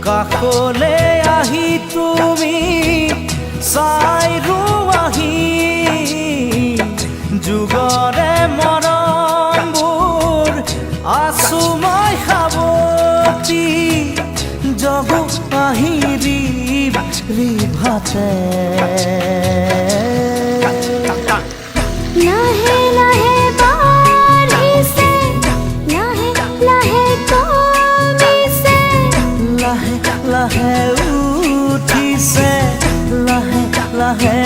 কাষলে আহি তুমি চাই ৰুৱাহি যুগৰে মৰমবোৰ আছো মই সাৱতি জগু আহি ৰিভাতে লাহে লাহে বাঢ়িছে লাহে লাহে কমিছে লাহে লাহে উঠিছে লাহে লাহে